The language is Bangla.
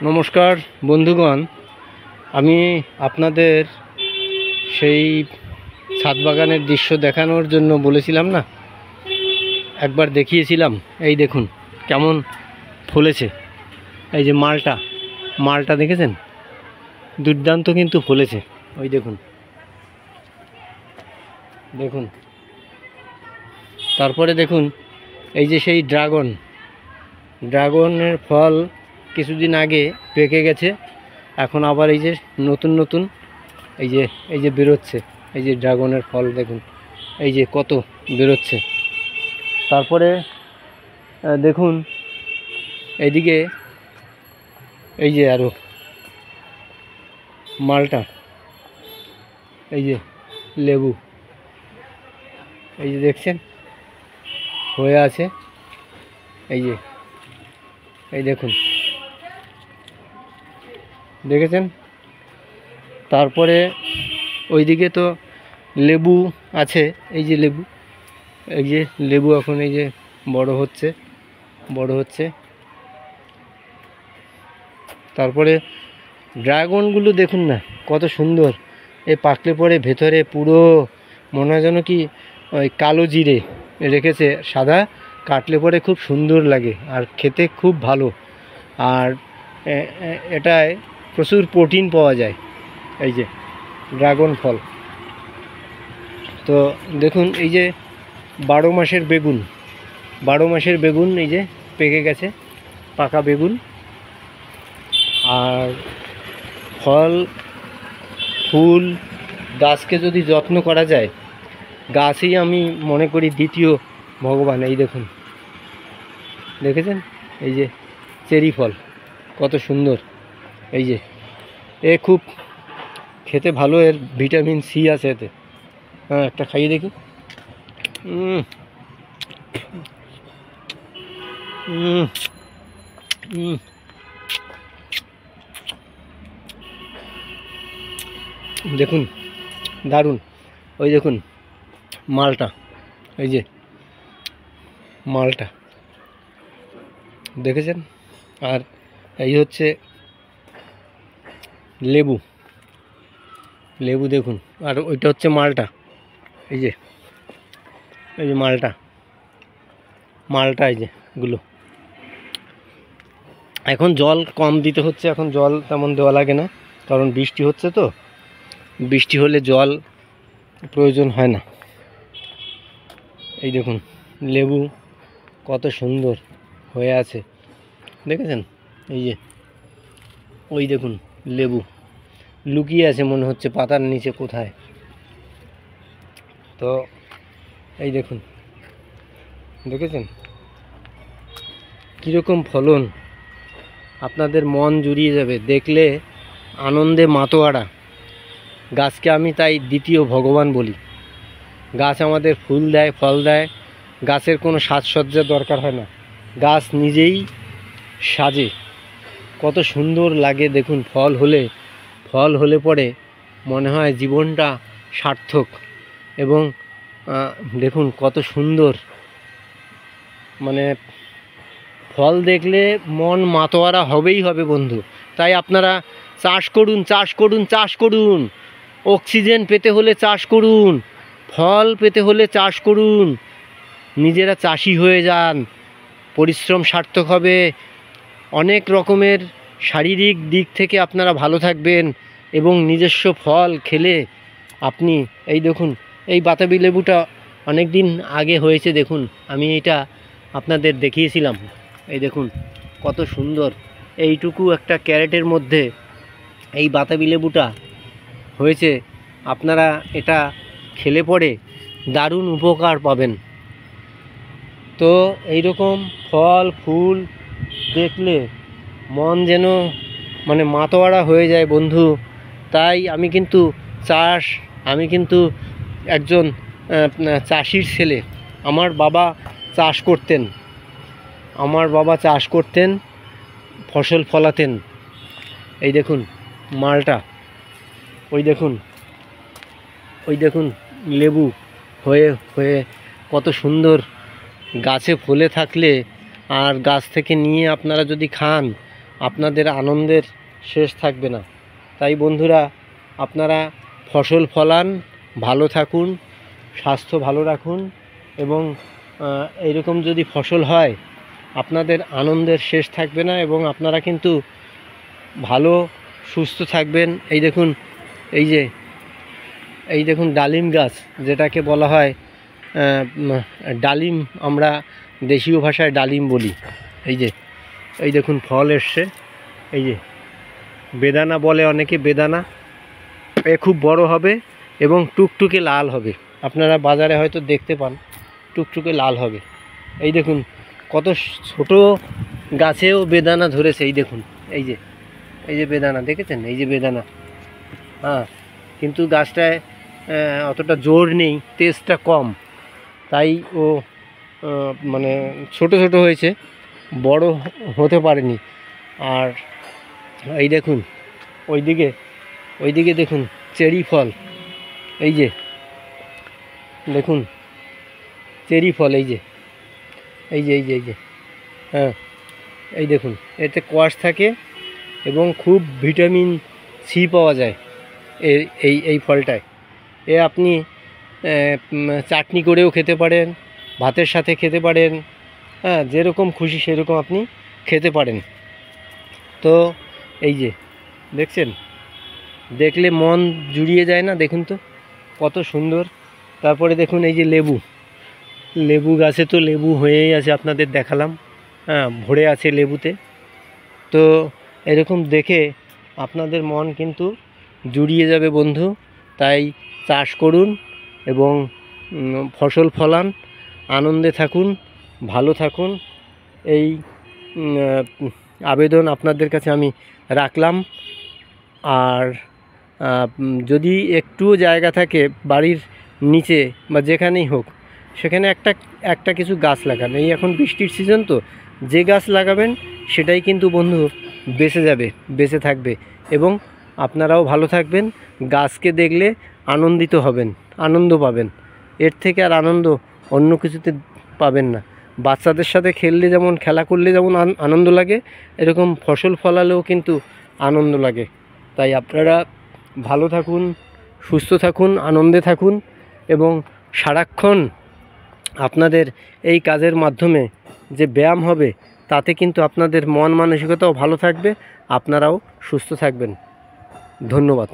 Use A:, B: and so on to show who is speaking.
A: নমস্কার বন্ধুগণ, আমি আপনাদের সেই ছাদ বাগানের দৃশ্য দেখানোর জন্য বলেছিলাম না, একবার দেখিয়েছিলাম। এই দেখুন কেমন ফলেছে। এই যে মালটা দেখেছেন, দুর্দান্ত কিন্তু ফলেছে। ওই দেখুন দেখুন তারপরে দেখুন এই যে সেই ড্রাগনের ফল কিছুদিন আগে পেকে গেছে, এখন আবার এই যে নতুন এই যে বেরোচ্ছে। এই যে ড্রাগনের ফল দেখুন, এই যে কত বেরোচ্ছে। তারপরে দেখুন এইদিকে এই যে আরও মালটা, এই যে লেবু, এই যে দেখছেন হয়ে আছে। এই দেখুন দেখেছেন। তারপরে ওইদিকে তো লেবু আছে, এই যে লেবু এখন এই যে বড় হচ্ছে। তারপরে ড্রাগনগুলো দেখুন না কত সুন্দর, এই পাকলে পরে ভেতরে পুরো মনে হয় যেন কি ওই কালো জিরে রেখেছে, সাদা, কাটলে পরে খুব সুন্দর লাগে আর খেতে খুব ভালো। আর এটায় প্রচুর প্রোটিন পাওয়া যায়, এই যে ড্রাগন ফল। তো দেখুন এই যে 12 মাসের বেগুন এই যে পেকে গেছে, পাকা বেগুন। আর ফল ফুল গাছকে যদি যত্ন করা যায়, গাছই আমি মনে করি দ্বিতীয় ভগবান। এই দেখুন দেখেছেন, এই যে চেরি ফল কত সুন্দর। এই যে খুব খেতে ভালো, এর ভিটামিন সি আছে এতে। হ্যাঁ, একটা খাইয়ে দেখি। দেখুন দারুণ। ওই দেখুন মালটা, এই যে মালটা দেখেছেন। আর এই হচ্ছে লেবু দেখুন। আর ওইটা হচ্ছে মালটা, এই যে মালটা এই যে গুলো। এখন জল কম দিতে হচ্ছে, এখন জল তেমন দেওয়া লাগে না, কারণ বৃষ্টি হচ্ছে। তো বৃষ্টি হলে জল প্রয়োজন হয় না। এই দেখুন লেবু কত সুন্দর হয়ে আছে, দেখেছেন। এই যে ওই দেখুন লেবু লুকিয়ে আছে মনে হচ্ছে পাতার নিচে কোথায়। তো এই দেখুন দেখেছেন কীরকম ফলন, আপনাদের মন জুড়িয়ে যাবে দেখলে, আনন্দে মাতোয়ারা। গাছকে আমি তাই দ্বিতীয় ভগবান বলি। গাছ আমাদের ফুল দেয়, ফল দেয়, গাছের কোনো সাজসজ্জার দরকার হয় না, গাছ নিজেই সাজে। কত সুন্দর লাগে দেখুন, ফল হলে পরে মনে হয় জীবনটা সার্থক। এবং দেখুন কত সুন্দর, মানে ফল দেখলে মন মাতোয়ারা হবেই হবে বন্ধু। তাই আপনারা চাষ করুন। অক্সিজেন পেতে হলে চাষ করুন, ফল পেতে হলে চাষ করুন। নিজেরা চাষি হয়ে যান, পরিশ্রম সার্থক হবে। অনেক রকমের শারীরিক দিক থেকে আপনারা ভালো থাকবেন এবং নিজস্ব ফল খেলে আপনি, এই দেখুন এই বাতাবি লেবুটা অনেক দিন আগে হয়েছে, দেখুন আমি এটা আপনাদের দেখিয়েছিলাম। এই দেখুন কত সুন্দর, এইটুকু একটা ক্যারেটের মধ্যে এই বাতাবি লেবুটা হয়েছে। আপনারা এটা খেলে পরে দারুণ উপকার পাবেন। তো এইরকম ফল ফুল দেখলে মন যেন মানে মাতোয়ারা হয়ে যায় বন্ধু। তাই আমি কিন্তু একজন চাষির ছেলে। আমার বাবা চাষ করতেন, ফসল ফলাতেন। এই দেখুন মালটা, ওই দেখুন লেবু হয়ে কত সুন্দর। গাছে ফলে থাকলে আর গাছ থেকে নিয়ে আপনারা যদি খান, আপনাদের আনন্দের শেষ থাকবে না। তাই বন্ধুরা, আপনারা ফসল ফলান, ভালো থাকুন, স্বাস্থ্য ভালো রাখুন এবং এইরকম যদি ফসল হয় আপনাদের আনন্দের শেষ থাকবে না এবং আপনারা কিন্তু ভালো সুস্থ থাকবেন। এই দেখুন ডালিম গাছ, যেটাকে বলা হয় ডালিম, আমরা দেশীয় ভাষায় ডালিম বলি। এই দেখুন ফল এসছে, এই যে বেদানা বলে অনেকে, বেদানা। এ খুব বড় হবে এবং টুকটুকে লাল হবে, আপনারা বাজারে হয়তো দেখতে পান, টুকটুকে লাল হবে। এই দেখুন কত ছোট গাছেও বেদানা ধরেছে। এই যে বেদানা দেখেছেন, এই যে বেদানা। হ্যাঁ, কিন্তু গাছটায় অতটা জোর নেই, তেজটা কম, তাই ও মানে ছোট ছোট হয়েছে, বড় হতে পারেনি। আর এই দেখুন ওইদিকে দেখুন চেরি ফল, এই যে দেখুন চেরি ফল, এই যে হ্যাঁ, এই দেখুন এতে কোয়াশ থাকে এবং খুব ভিটামিন সি পাওয়া যায় এই ফলটায়। আপনি চাটনি করেও খেতে পারেন, ভাতের সাথে খেতে পারেন, হ্যাঁ, যেরকম খুশি সেরকম আপনি খেতে পারেন। তো এই যে দেখছেন, দেখলে মন জুড়িয়ে যায় না? দেখুন তো কত সুন্দর। তারপরে দেখুন এই যে লেবু গাছে তো লেবু হয়েই আছে, আপনাদের দেখালাম, হ্যাঁ, ভরে আছে লেবুতে। তো এরকম দেখে আপনাদের মন কিন্তু জুড়িয়ে যাবে বন্ধু। তাই চাষ করুন এবং ফসল ফলান, আনন্দে থাকুন, ভালো থাকুন, এই আবেদন আপনাদের কাছে আমি রাখলাম। আর যদি একটু জায়গা থাকে বাড়ির নিচে বা যেখানেই হোক, সেখানে একটা কিছু গাছ লাগান। এই এখন বৃষ্টির সিজন, তো যে গাছ লাগাবেন সেটাই কিন্তু বন্ধু বেঁচে থাকবে এবং আপনারাও ভালো থাকবেন। গাছকে দেখলে আনন্দ পাবেন। এর থেকে আর আনন্দ অন্য কিছুতে পাবেন না। বাচ্চাদের সাথে খেলা করলে যেমন আনন্দ লাগে, এরকম ফসল ফলালেও কিন্তু আনন্দ লাগে। তাই আপনারা ভালো থাকুন, সুস্থ থাকুন, আনন্দে থাকুন এবং সারাক্ষণ আপনাদের এই কাজের মাধ্যমে যে ব্যায়াম হবে, তাতে কিন্তু আপনাদের মন মানসিকতাও ভালো থাকবে, আপনারাও সুস্থ থাকবেন। ধন্যবাদ।